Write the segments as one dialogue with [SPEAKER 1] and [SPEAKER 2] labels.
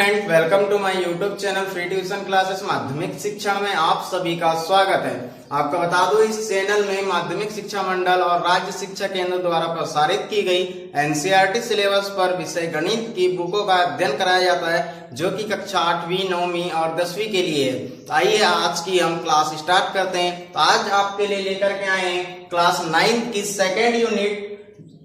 [SPEAKER 1] Welcome to my YouTube channel free tuition classes. माध्यमिक शिक्षण में आप सभी का स्वागत है। आपको बता दूं, इस चैनल में माध्यमिक शिक्षा मंडल और राज्य शिक्षा केंद्र द्वारा प्रसारित की गई एनसीईआरटी सिलेबस पर विषय गणित की बुकों का अध्ययन कराया जाता है, जो कि कक्षा 8वीं, 9वीं और 10वीं के लिए है। आइए आज की हम क्लास स्टार्ट करते हैं। तो आज आपके लिए लेकर के आए हैं क्लास 9 की सेकेंड यूनिट,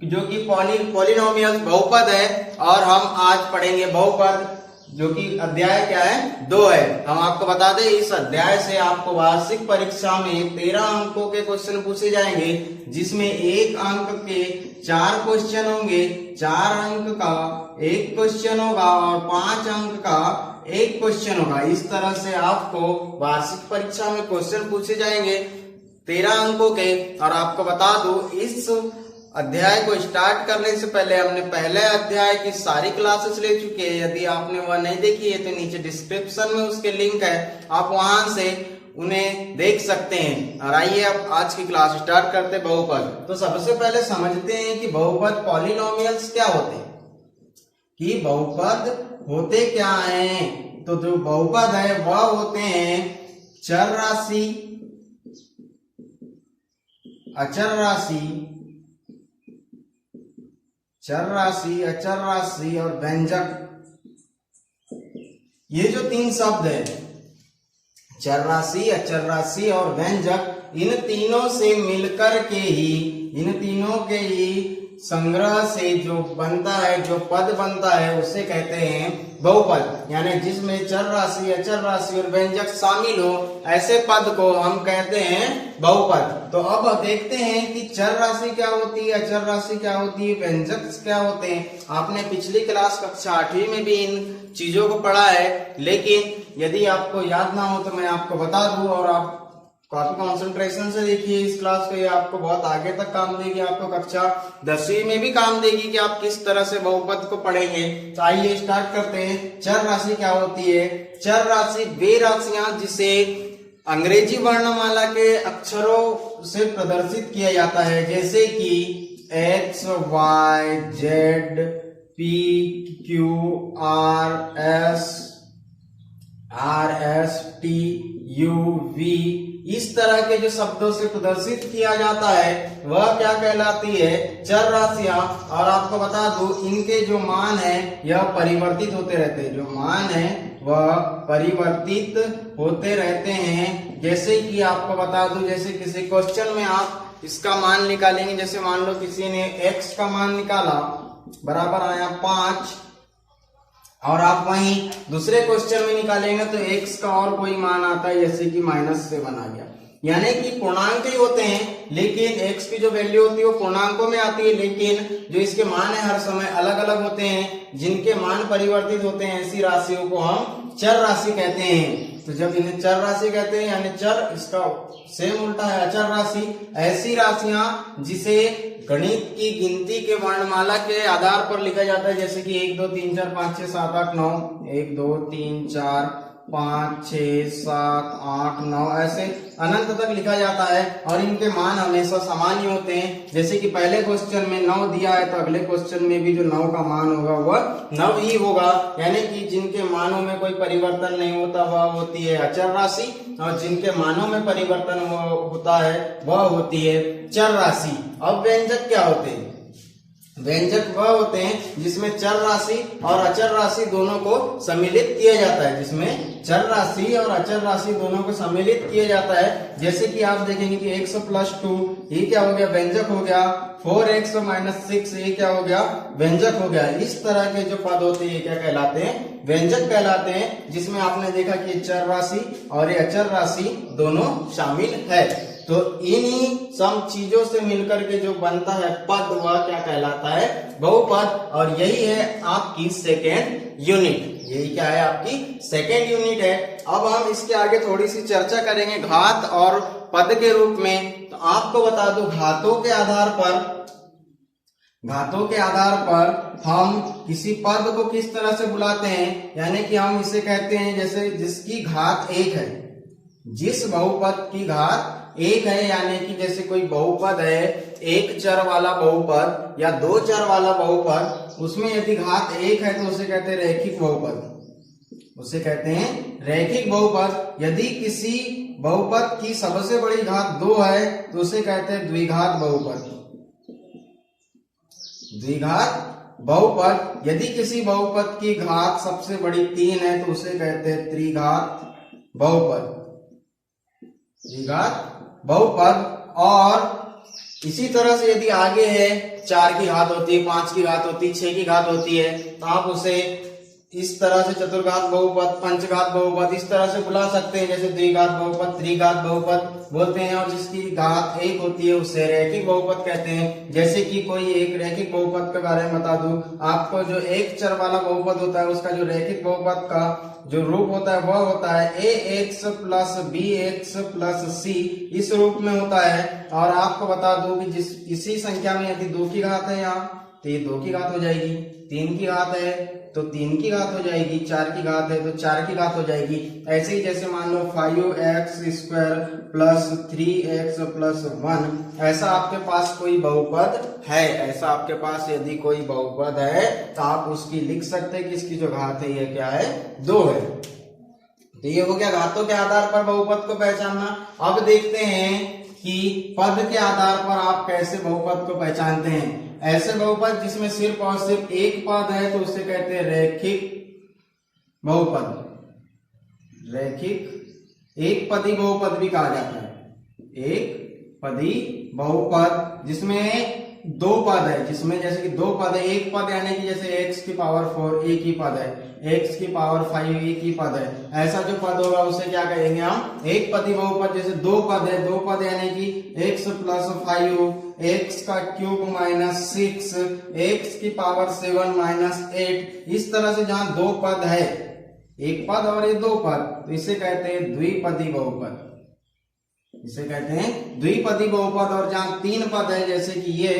[SPEAKER 1] जो कि पॉलिनोमियल बहुपद है। और हम आज पढ़ेंगे बहुपद, जो कि अध्याय क्या है, 2 है। हम आपको बता दें, इस अध्याय से आपको वार्षिक परीक्षा में 13 अंकों के क्वेश्चन पूछे जाएंगे, जिसमें 1 अंक के 4 क्वेश्चन होंगे, 4 अंक का 1 क्वेश्चन होगा और 5 अंक का 1 क्वेश्चन होगा। इस तरह से आपको वार्षिक परीक्षा में क्वेश्चन पूछे जाएंगे 13 अंकों के। और आपको बता दूं, इस अध्याय को स्टार्ट करने से पहले हमने पहले अध्याय की सारी क्लासेस ले चुके हैं। यदि आपने वह नहीं देखी है तो नीचे डिस्क्रिप्शन में उसके लिंक है, आप वहां से उन्हें देख सकते हैं। और आइए अब आज की क्लास स्टार्ट करते हैं बहुपद। तो सबसे पहले समझते हैं कि बहुपद पॉलिनोमियल्स क्या होते हैं, कि बहुपद होते क्या हैं। तो जो बहुपद है वह होते हैं चर राशि, अचर राशि, चर राशि, अचर राशि और व्यंजक। ये जो 3 शब्द है, चर राशि, अचर राशि और व्यंजक, इन तीनों से मिलकर के ही, इन तीनों के ही संग्रह से जो बनता है, जो पद बनता है, उसे कहते हैं बहुपद। यानी जिसमें चर राशि, अचर राशि और व्यंजक शामिल हो, ऐसे पद को हम कहते हैं बहुपद। तो अब देखते हैं कि चर राशि क्या होती है, अचर राशि क्या होती है, व्यंजक क्या होते हैं। आपने पिछली क्लास कक्षा 8वीं में भी इन चीजों को पढ़ा है, लेकिन यदि आपको याद ना हो तो मैं आपको बता दूं और आप काफी कंसंट्रेशन से देखिए इस क्लास को। ये आपको बहुत आगे तक काम देगी, आपको कक्षा 10वीं में भी काम देगी कि आप किस तरह से बहुपद को पढ़ेंगे। तो आइए स्टार्ट करते हैं। चर राशि क्या होती है? चर राशि वे राशियां जिसे अंग्रेजी वर्णमाला के अक्षरों से प्रदर्शित किया जाता है, जैसे कि x, y, z, p, q, r s, t, u, v. इस तरह के जो शब्दों से प्रदर्शित किया जाता है वह क्या कहलाती है? चर राशियां। और आपको बता दूं, इनके जो मान है यह परिवर्तित होते रहते हैं। जो मान है वह परिवर्तित होते रहते हैं। जैसे कि आपको बता दूं, जैसे किसी क्वेश्चन में आप इसका मान निकालेंगे, जैसे मान लो किसी ने x का मान निकाला, बराबर आया 5, और आप वहीं दूसरे क्वेश्चन में निकालेंगे तो x का और कोई मान आता है, जैसे कि -7 आ गया। यानी कि पूर्णांक ही होते हैं, लेकिन x की जो वैल्यू होती है वो पूर्णांकों में आती है, लेकिन जो इसके मान है हर समय अलग अलग होते हैं। जिनके मान परिवर्तित होते हैं, ऐसी राशियों को हम चर राशि कहते हैं। तो जब इन्हें चर राशि कहते हैं, यानी चर, इसका सेम उल्टा है अचर राशि, ऐसी राशियां जिसे गणित की गिनती के वर्णमाला के आधार पर लिखा जाता है, जैसे कि 1 2 3 4 5 6 7 8 9, 1 2 3 4 5 6 7 8 9, ऐसे अनंत तक लिखा जाता है। और इनके मान हमेशा समान ही होते हैं। जैसे कि पहले क्वेश्चन में 9 दिया है, तो अगले क्वेश्चन में भी जो 9 का मान होगा वह 9 ही होगा। यानी कि जिनके मानों में कोई परिवर्तन नहीं होता वह होती है अचर राशि, और जिनके मानों में परिवर्तन होता है वह होती है चर राशि। अब व्यंजक क्या होते हैं? व्यंजक वह होते हैं जिसमें चर राशि और अचर राशि दोनों को सम्मिलित किया जाता है, जिसमें चर राशि और अचर राशि दोनों को सम्मिलित किया जाता है। जैसे कि आप देखेंगे कि x + 2 ये क्या हो गया? व्यंजक हो गया। 4x - 6 ये क्या हो गया? व्यंजक हो गया। इस तरह के जो पद होते हैं क्या कहलाते हैं? व्यंजक कहलाते हैं, जिसमें आपने देखा कि चर राशि और ये अचर राशि दोनों शामिल है। तो इन्हीं सब चीजों से मिलकर के जो बनता है पद, वह क्या कहलाता है? बहुपद। और यही है आपकी सेकेंड यूनिट। यही क्या है? आपकी सेकेंड यूनिट है। अब हम इसके आगे थोड़ी सी चर्चा करेंगे घात और पद के रूप में। तो आपको बता दूं, घातों के आधार पर हम किसी पद को किस तरह से बुलाते हैं, यानी कि हम इसे कहते हैं, जैसे जिसकी घात 1 है, जिस बहुपद की घात 1 है, यानी कि जैसे कोई बहुपद है, 1 चर वाला बहुपद या 2 चर वाला बहुपद, उसमें यदि घात 1 है तो उसे कहते हैं रैखिक बहुपद। उसे कहते हैं रैखिक बहुपद। यदि किसी बहुपद की सबसे बड़ी घात 2 है तो उसे कहते हैं द्विघात बहुपद। द्विघात बहुपद। यदि किसी बहुपद की घात सबसे बड़ी 3 है तो उसे कहते हैं त्रिघात बहुपद। द्विघात बहुपद। और इसी तरह से यदि आगे है 4 की घात होती है, 5 की घात होती है, 6 की घात होती है तो आप उसे इस तरह से चतुर्घात बहुपद, पंचघात बहुपद इस तरह से बुला सकते हैं, जैसे द्विघात बहुपद, त्रिघात बहुपद बोलते हैं। और जिसकी घात 1 होती है उसे रैखिक बहुपद कहते हैं। जैसे कि कोई एक रैखिक बहुपद के बारे में बता दूं आपको, जो एक चर वाला बहुपद होता है उसका जो रैखिक बहुपद का जो रूप होता है वह होता है ax plus bx plus c, इस रूप में होता है। और आपको बता दूं कि जिस इसी संख्या में यदि 2 की घात है यहाँ तो ये 2 की घात हो जाएगी, 3 की घात है तो 3 की घात हो जाएगी, 4 की घात है तो 4 की घात हो जाएगी। ऐसे ही जैसे मान लो 5x² प्लस 3x प्लस 1, ऐसा आपके पास कोई बहुपद है, ऐसा आपके पास यदि कोई बहुपद है तो आप उसकी लिख सकते हैं कि इसकी जो घात है ये क्या है, 2 है। तो ये हो गया घातों के आधार पर बहुपद को पहचानना। अब देखते हैं कि पद के आधार पर आप कैसे बहुपद को पहचानते हैं। ऐसे बहुपद जिसमें सिर्फ और सिर्फ एक पद है तो उसे कहते हैं रैखिक बहुपद। रैखिक एक पदी बहुपद भी कहा जाता है। एक पदी बहुपद जिसमें 2 पद है, जिसमें जैसे कि 2 पद है, एक पद यानी कि जैसे x की पावर 4 एक ही पद है, x की पावर 5 एक ही पद है, ऐसा जो पद होगा उसे क्या कहेंगे हम, एक पदी बहुपद। जैसे 2 पद है, 2 पद यानी कि x प्लस 5, x का क्यूब माइनस 6, x की पावर 7 माइनस 8, इस तरह से जहां 2 पद है, एक पद और ये 2 पद, तो इसे कहते हैं द्विपदी बहुपद। इसे कहते हैं द्विपदी बहुपद। और जहां 3 पद है, जैसे कि ये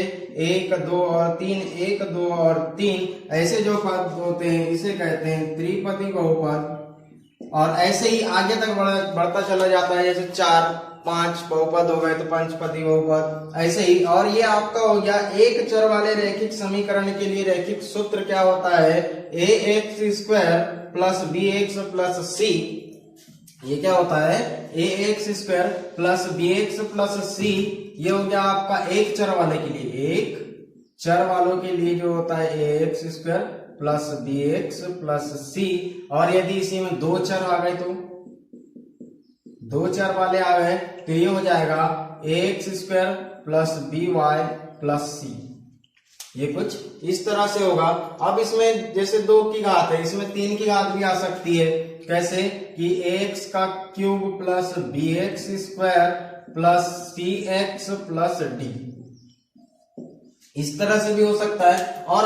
[SPEAKER 1] 1 2 और 3, 1 2 और 3, ऐसे जो पद होते हैं इसे कहते हैं त्रिपदी बहुपद। और ऐसे ही आगे तक बढ़ता चला जाता है, जैसे 4 5 बहुपद हो गए तो पंचपदी बहुपद, ऐसे ही। और ये आपका हो गया एक चर वाले रैखिक समीकरण के लिए रैखिक सूत्र क्या होता है, ax² plus bx plus c। ये क्या होता है, ax² plus bx plus c, ये हो गया आपका एक चर वाले के लिए। एक चर वालों के लिए जो होता है ax² plus bx plus c। और यदि इसी में 2 चर आ गए तो 2 चर वाले आ गए तो ये हो जाएगा ax² plus by plus c। ये कुछ इस तरह से होगा। अब इसमें जैसे 2 की घात है, इसमें 3 की घात भी आ सकती है। कैसे कि ax का cube plus bx² plus cx plus d, इस तरह से भी हो सकता है। और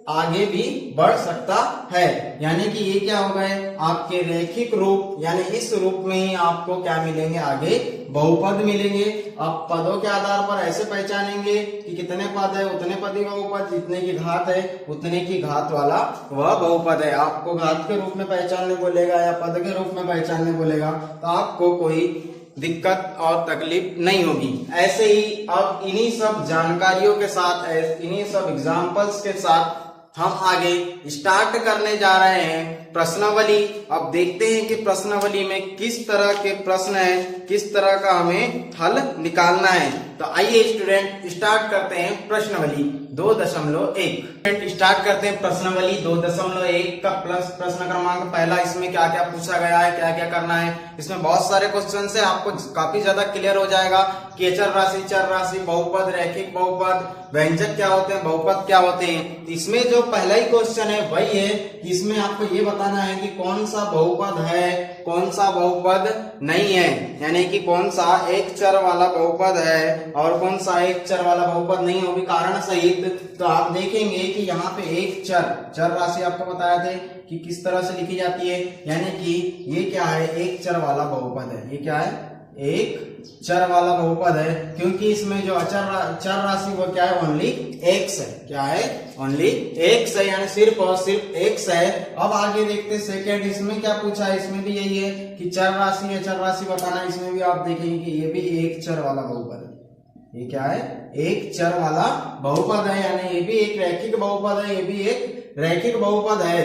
[SPEAKER 1] आगे भी बढ़ सकता है। यानी कि ये क्या हो गए आपके रैखिक रूप, यानी इस रूप में ही आपको क्या मिलेंगे, आगे बहुपद मिलेंगे। आप पदों के आधार पर ऐसे पहचानेंगे कि कितने पद है उतने पदी बहुपद, जितने की घात है उतने की घात वाला वह बहुपद है। आपको घात के रूप में पहचानने बोलेगा या पद के रूप में पहचानने बोलेगा तो आपको कोई दिक्कत और तकलीफ नहीं होगी। ऐसे ही अब इन्हीं सब जानकारियों के साथ, इन्हीं सब एग्जाम्पल्स के साथ हम आगे स्टार्ट करने जा रहे हैं प्रश्नावली। अब देखते हैं कि प्रश्नावली में किस तरह के प्रश्न है, किस तरह का हमें हल निकालना है। तो आइए स्टूडेंट स्टार्ट करते हैं प्रश्नावली 2.1। स्टार्ट करते हैं प्रश्नावली 2.1 का प्रश्न क्रमांक पहला। इसमें क्या क्या पूछा गया है, क्या क्या करना है, इसमें बहुत सारे क्वेश्चन है, आपको काफी ज्यादा क्लियर हो जाएगा कि अचर राशि, चर राशि, बहुपद, रैखिक बहुपद, व्यंजक क्या होते हैं, बहुपद क्या होते हैं। इसमें जो पहला ही क्वेश्चन है वही है कि इसमें आपको ये बताना है कि कौन सा बहुपद है, कौन सा बहुपद नहीं है, यानी कि कौन सा एक चर वाला बहुपद है और कौन सा एक चर वाला बहुपद नहीं होगी कारण सहित। तो आप देखेंगे कि यहाँ पे एक चर राशि आपको बताया थे कि किस तरह से लिखी जाती है, यानी कि ये क्या है, एक चर वाला बहुपद है। ये क्या है, एक चर वाला बहुपद है, क्योंकि इसमें जो चर राशि वो क्या है, ओनली x है। क्या है, ओनली x है, यानी सिर्फ और सिर्फ x है। अब आगे देखते हैं सेकेंड, इसमें क्या पूछा है, इसमें भी यही है कि चर राशि है, चर राशि बताना। इसमें भी आप देखेंगे कि ये भी एक चर वाला बहुपद है। ये क्या है, एक चर वाला बहुपद है, यानी ये भी एक रैखिक बहुपद है, ये भी एक रैखिक बहुपद है।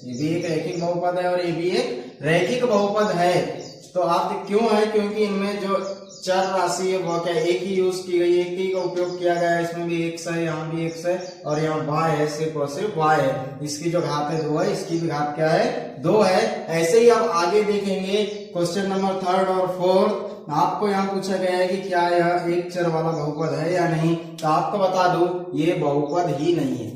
[SPEAKER 1] ये भी एक रैखिक बहुपद है और ये भी एक रैखिक बहुपद है। तो आप क्यों है, क्योंकि इनमें जो चर राशि है वो क्या एक ही यूज की गई, एक ही का उपयोग किया गया है। इसमें भी x है, यहाँ भी x है और यहाँ y है, सिर्फ और सिर्फ y है। इसकी जो घात है 2 है, इसकी भी घात क्या है 2 है। ऐसे ही आप आगे देखेंगे क्वेश्चन नंबर 3 और 4, आपको यहाँ पूछा गया है कि क्या यह एक चर वाला बहुपद है या नहीं। तो आपको बता दूं ये बहुपद ही नहीं है,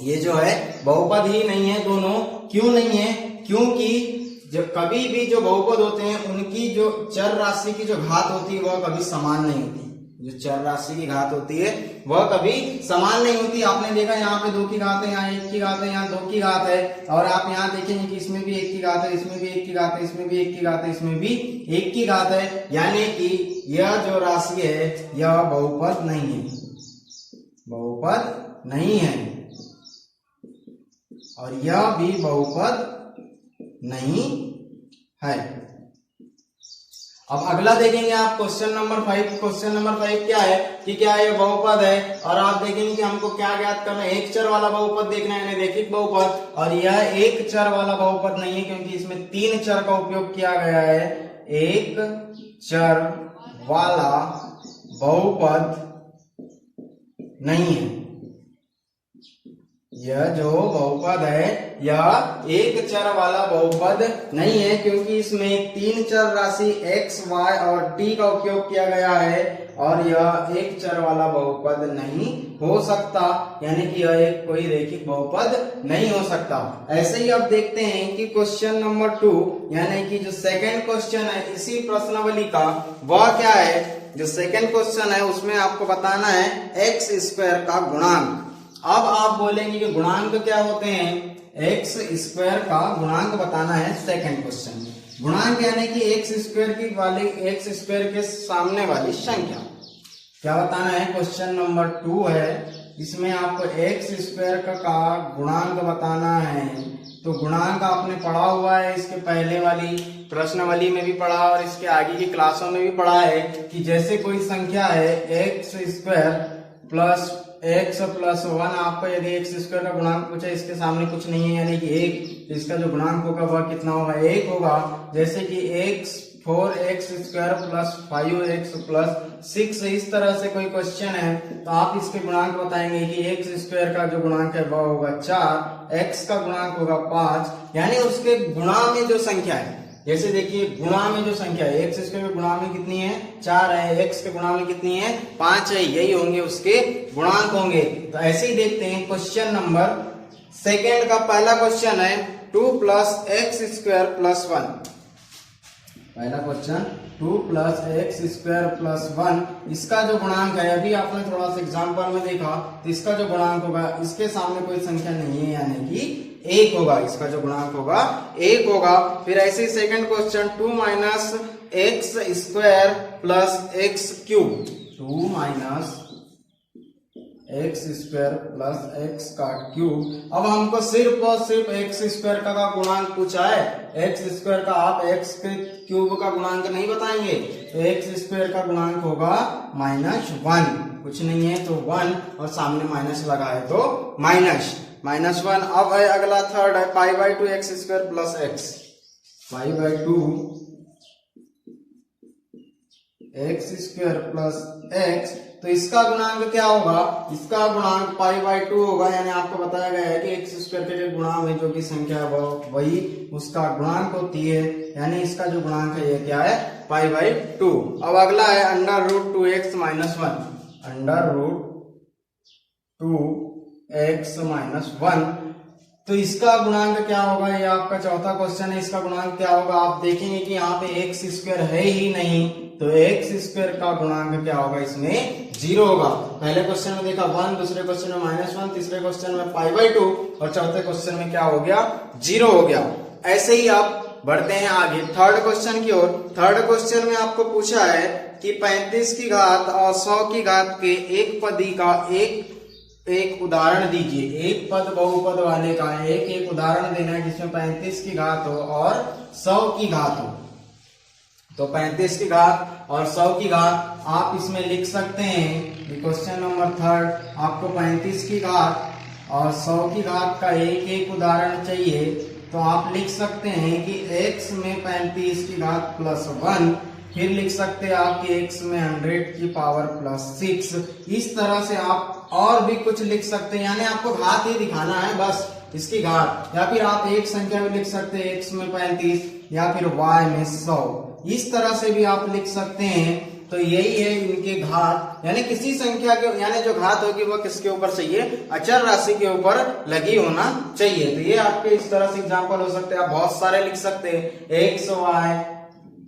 [SPEAKER 1] ये जो है बहुपद ही नहीं है दोनों। क्यों नहीं है, क्योंकि जब कभी भी जो बहुपद होते हैं उनकी जो चर राशि की जो घात होती है वह कभी समान नहीं होती। जो चर राशि की घात होती है वह कभी समान नहीं होती। आपने देखा यहाँ पे 2 की घात है, यहाँ 1 की घात है, यहाँ 2 की घात है और आप यहाँ देखेंगे कि इसमें भी 1 की घात है, इसमें भी 1 की घात है, इसमें भी 1 की घात है, इसमें भी 1 की घात है। यानी कि यह जो राशि है यह बहुपद नहीं है, बहुपद नहीं है और यह भी बहुपद नहीं है। अब अगला देखेंगे आप क्वेश्चन नंबर 5। क्वेश्चन नंबर 5 क्या है कि क्या ये बहुपद है और आप देखेंगे कि हमको क्या ज्ञात करना है, एक चर वाला बहुपद देखना है, रैखिक बहुपद। और यह एक चर वाला बहुपद नहीं है क्योंकि इसमें 3 चर का उपयोग किया गया है। एक चर वाला बहुपद नहीं है, यह जो बहुपद है यह एक चर वाला बहुपद नहीं है क्योंकि इसमें 3 चर राशि x, y और t का उपयोग किया गया है और यह एक चर वाला बहुपद नहीं हो सकता। यानी कि यह एक कोई रैखिक बहुपद नहीं हो सकता। ऐसे ही अब देखते हैं कि क्वेश्चन नंबर 2 यानी कि जो सेकंड क्वेश्चन है इसी प्रश्नावली का, वह क्या है। जो सेकंड क्वेश्चन है उसमें आपको बताना है x स्क्वायर का गुणांक। अब आप बोलेंगे कि गुणांक क्या होते हैं, एक्स स्क्वायर का गुणांक बताना है सेकंड क्वेश्चन में। गुणांक यानी कि एक्स स्क्वायर की वाली, एक्स स्क्वायर के सामने वाली संख्या क्या बताना है। क्वेश्चन नंबर 2 है, इसमें आपको एक्स स्क्वायर का गुणांक बताना है। तो गुणांक आपने पढ़ा हुआ है, इसके पहले वाली प्रश्नावली में भी पढ़ा और इसके आगे की क्लासों में भी पढ़ा है कि जैसे कोई संख्या है x square plus x plus 1, आपको यदि एक्स स्क्वायर का गुणांक पूछे, इसके सामने कुछ नहीं है यानी कि 1, तो इसका जो गुणांक होगा वह कितना होगा 1 होगा। जैसे कि x 4x square plus 5x plus 6, इस तरह से कोई क्वेश्चन है तो आप इसके गुणांक बताएंगे कि x स्क्वायर का जो गुणांक है वह होगा 4, x का गुणांक होगा 5। यानी उसके गुणा में जो संख्या है, जैसे देखिए गुणा में जो संख्या है एक्स स्क्वायर के गुणा में कितनी है 4 है, एक्स के गुणा में कितनी है 5 है, यही होंगे उसके गुणांक होंगे। तो ऐसे ही देखते हैं क्वेश्चन नंबर सेकेंड का पहला क्वेश्चन है 2 प्लस एक्स स्क्वायर प्लस 1। पहला question 2 plus x square plus 1, इसका जो गुणांक है अभी आपने थोड़ा सा एग्जाम्पल में देखा तो इसका जो गुणांक होगा इसके सामने कोई संख्या नहीं है यानी कि 1 होगा, इसका जो गुणांक होगा 1 होगा। फिर ऐसे ही second question 2 minus x square plus x cube, 2 minus x square plus x का क्यूब। अब हमको सिर्फ और सिर्फ एक्स स्क्वायर का गुणांक पूछा है, एक्स स्क्वायर का आप एक्स के क्यूब का गुणांक नहीं बताएंगे तो एक्स स्क्वायर का गुणांक होगा -1, कुछ नहीं है तो 1 और सामने माइनस लगा है तो -1। अब है अगला थर्ड है π/2 x square plus x, π/2 x square plus x. तो इसका गुणांक क्या होगा, इसका गुणांक π/2 होगा। यानी आपको बताया गया है कि एक्स स्क्वायर के गुणा में जो भी संख्या है वही उसका गुणांक होती है। यानी इसका जो गुणांक है ये क्या है π/2। अब अगला है √2x - 1, √2x - 1। तो इसका गुणांक क्या होगा, ये आपका चौथा क्वेश्चन है। इसका गुणांक क्या होगा, आप देखेंगे कि यहाँ पे एक्स स्क्वायर है ही नहीं तो एक्स स्क्वायर का गुणांक क्या होगा, इसमें 0 होगा। पहले क्वेश्चन में देखा 1, दूसरे क्वेश्चन में -1, तीसरे क्वेश्चन में π/2 और चौथे क्वेश्चन में क्या हो गया 0 हो गया। ऐसे ही आप बढ़ते हैं आगे थर्ड क्वेश्चन की ओर। थर्ड क्वेश्चन में आपको पूछा है कि 35 की घात और 100 की घात के एक पदी का एक उदाहरण दीजिए। एक पद बहुपद वाले का एक उदाहरण देना है जिसमें 35 की घात हो और 100 की घात हो। तो 35 की घात और 100 की घात आप इसमें लिख सकते हैं। क्वेश्चन नंबर थर्ड आपको 35 की घात और 100 की घात का एक एक उदाहरण चाहिए, तो आप लिख सकते हैं कि x में 35 की घात प्लस 1, फिर लिख सकते हैं आप कि x में 100 की पावर प्लस 6। इस तरह से आप और भी कुछ लिख सकते हैं, यानी आपको घात ही दिखाना है बस, इसकी घात। या फिर आप एक संख्या में लिख सकते हैं x में 35 या फिर y में 100, इस तरह से भी आप लिख सकते हैं। तो यही है इनके घात, यानी किसी संख्या के, यानी जो घात होगी वो किसके ऊपर चाहिए, अचर राशि के ऊपर लगी होना चाहिए। तो ये आपके इस तरह से एग्जांपल हो सकते हैं। आप बहुत सारे लिख सकते हैं, एक्स वाई,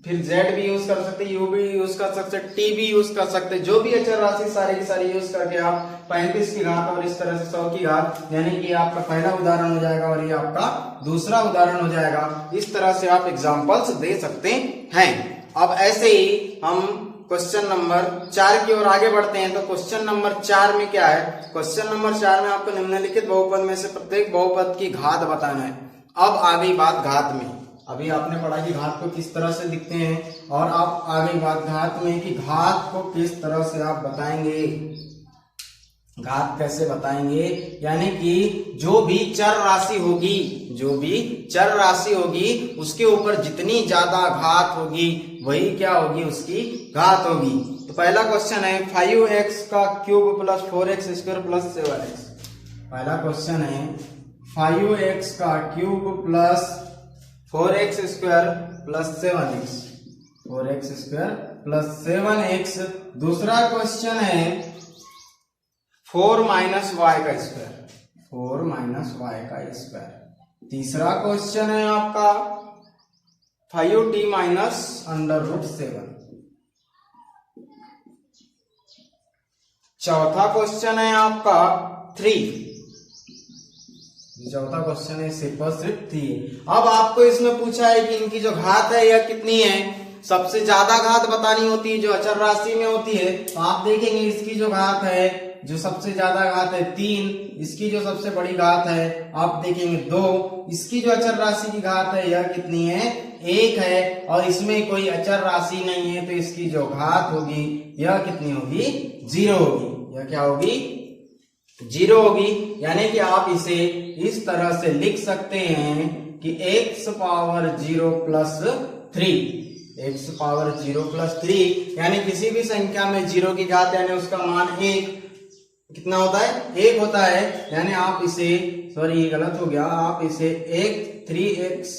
[SPEAKER 1] फिर जेड भी यूज कर सकते, यू भी यूज कर सकते, टी भी यूज कर सकते, जो भी अचर राशि सारी की सारी यूज करके आप 35 की घात और इस तरह से 100 की घात, यानी कि आपका पहला उदाहरण हो जाएगा और ये आपका दूसरा उदाहरण हो जाएगा। इस तरह से आप एग्जाम्पल्स दे सकते हैं। अब ऐसे ही हम क्वेश्चन नंबर 4 की ओर आगे बढ़ते हैं। तो क्वेश्चन नंबर 4 में क्या है, क्वेश्चन नंबर 4 में आपको निम्नलिखित बहुपद में से प्रत्येक बहुपद की घात बताना है। अब आ गई बात घात में। अभी आपने पढ़ा कि घात को किस तरह से लिखते हैं, और आप आ गई बात घात में कि घात को किस तरह से आप बताएंगे, घात कैसे बताएंगे। यानी कि जो भी चर राशि होगी, जो भी चर राशि होगी उसके ऊपर जितनी ज्यादा घात होगी वही क्या होगी, उसकी घात होगी। तो पहला क्वेश्चन है 5x का cube plus 4x square plus 7x। पहला क्वेश्चन है 5x का cube plus 4x square plus 7x, 4x square plus 7x। दूसरा क्वेश्चन है 4 माइनस वाई का स्क्वायर, 4 माइनस वाई का स्क्वायर। तीसरा क्वेश्चन है आपका 5t माइनस अंडर रूट 7। चौथा क्वेश्चन है आपका 3। चौथा क्वेश्चन है सिर्फ और सिर्फ 3। अब आपको इसमें पूछा है कि इनकी जो घात है यह कितनी है। सबसे ज्यादा घात बतानी होती है जो अचर राशि में होती है। तो आप देखेंगे इसकी जो घात है, जो सबसे ज्यादा घात है 3, इसकी जो सबसे बड़ी घात है आप देखेंगे 2, इसकी जो अचर राशि की घात है यह कितनी है, 1 है, और इसमें कोई अचर राशि नहीं है, तो इसकी जो घात होगी यह कितनी होगी, 0 होगी। यह क्या होगी, 0 होगी। यानी कि आप इसे इस तरह से लिख सकते हैं कि x power 0 plus 3, x power 0 plus 3, यानी किसी भी संख्या में 0 की घात यानी उसका मान 1 कितना होता है, 1 होता है। यानी आप इसे, सॉरी ये गलत हो गया, आप इसे 3x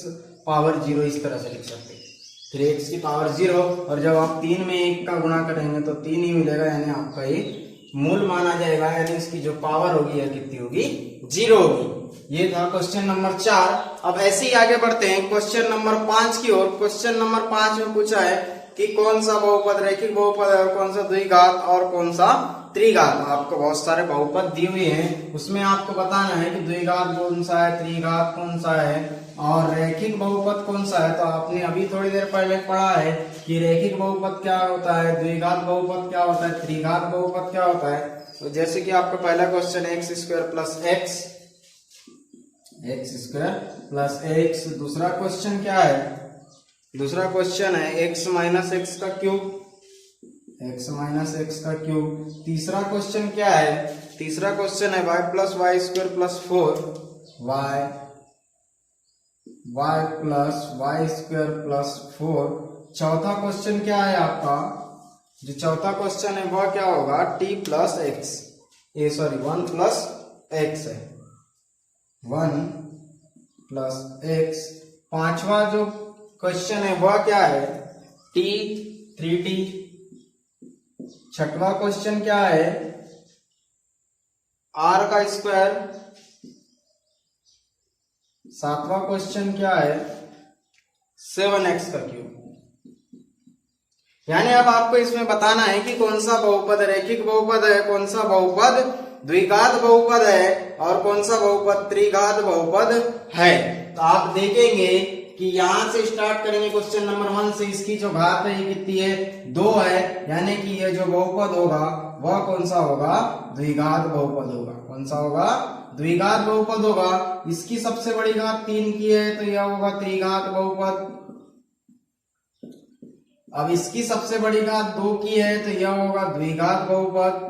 [SPEAKER 1] पावर 0 इस तरह से लिख सकते हैं, 3x की पावर 0। और जब आप 3 में 1 का गुणा करेंगे तो 3 ही मिलेगा, यानी आपका ये मूल माना जाएगा, यानी इसकी जो पावर होगी यह कितनी होगी, 0 होगी। ये था क्वेश्चन नंबर 4। अब ऐसे ही आगे बढ़ते हैं क्वेश्चन नंबर 5 की ओर। क्वेश्चन नंबर 5 में पूछा है कि कौन सा बहुपद रैखिक बहुपद है और कौन सा द्विघात और कौन सा त्रिघात। आपको बहुत सारे बहुपद दिए हुए हैं, उसमें आपको बताना है कि द्विघात कौन सा है, त्रिघात कौन सा है और रैखिक बहुपद कौन सा है। तो आपने अभी थोड़ी देर पहले पढ़ा है कि रैखिक बहुपद क्या होता है, द्विघात बहुपद क्या होता है, त्रिघात बहुपद क्या होता है। तो जैसे कि आपका पहला क्वेश्चन है x square plus x, x square plus x। दूसरा क्वेश्चन क्या है, दूसरा क्वेश्चन है x माइनस एक्स का क्यूब, x माइनस एक्स का क्यूब। तीसरा क्वेश्चन क्या है, तीसरा क्वेश्चन है y plus y square plus 4, y plus y square plus 4। चौथा क्वेश्चन क्या है आपका, जो चौथा क्वेश्चन है वह क्या होगा, t प्लस एक्स, ये सॉरी 1 प्लस एक्स है, 1 प्लस एक्स। पांचवा जो क्वेश्चन है वह क्या है, t 3t। छठवा क्वेश्चन क्या है, r का स्क्वायर। सातवां क्वेश्चन क्या है, 7x का क्यूब। यानी अब आपको इसमें बताना है कि कौन सा बहुपद रैखिक बहुपद है, कौन सा बहुपद द्विघात बहुपद है और कौन सा बहुपद त्रिघात बहुपद है। तो आप देखेंगे कि यहां से स्टार्ट करेंगे क्वेश्चन नंबर 1 से। इसकी जो घात है ये कितनी है, 2 है, यानी कि ये जो बहुपद होगा वह कौन सा होगा, द्विघात बहुपद होगा। कौन सा होगा, द्विघात बहुपद होगा। इसकी सबसे बड़ी घात 3 की है तो यह होगा त्रिघात बहुपद। अब इसकी सबसे बड़ी घात 2 की है तो यह होगा द्विघात बहुपद।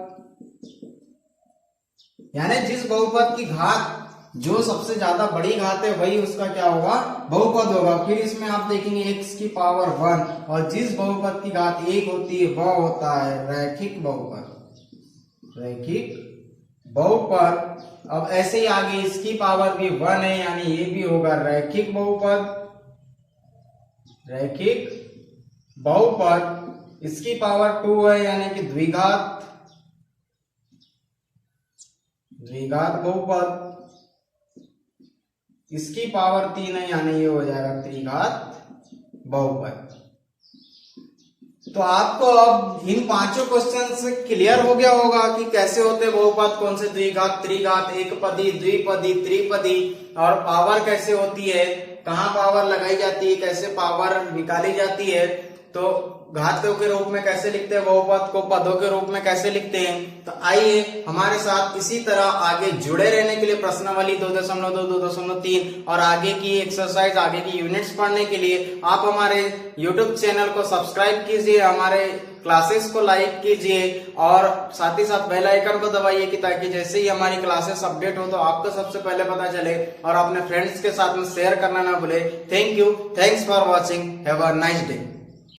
[SPEAKER 1] यानी जिस बहुपद की घात जो सबसे ज्यादा बड़ी घात है वही उसका क्या होगा, बहुपद होगा। फिर इसमें आप देखेंगे x की पावर 1, और जिस बहुपद की घात 1 होती है वह होता है रैखिक बहुपद। रैखिक बहुपद। अब ऐसे ही आगे इसकी पावर भी 1 है, यानी ये भी होगा रैखिक बहुपद। रैखिक बहुपद। इसकी पावर 2 है, यानी कि द्विघात। द्विघात बहुपद। इसकी पावर 3 है, यानी ये हो जाएगा त्रिघात बहुपद। तो आपको अब इन पांचों क्वेश्चन से क्लियर हो गया होगा कि कैसे होते बहुपद, कौन से द्विघात, त्रिघात, एकपदी, द्विपदी, त्रिपदी, और पावर कैसे होती है, कहाँ पावर लगाई जाती है, कैसे पावर निकाली जाती है, तो घातों के रूप में कैसे लिखते हैं बहुपद को, पदों के रूप में कैसे लिखते हैं। तो आइए हमारे साथ इसी तरह आगे जुड़े रहने के लिए प्रश्नावली 2.2, 2.3 और आगे की एक्सरसाइज, आगे की यूनिट्स पढ़ने के लिए आप हमारे YouTube चैनल को सब्सक्राइब कीजिए, हमारे क्लासेस को लाइक कीजिए और साथ ही साथ बेल आइकन को दबाइए कि ताकि जैसे ही हमारी क्लासेस अपडेट हो तो आपको सबसे पहले पता चले, और अपने फ्रेंड्स के साथ में शेयर करना ना भूले। Thank you, thanks for watching, have a nice day.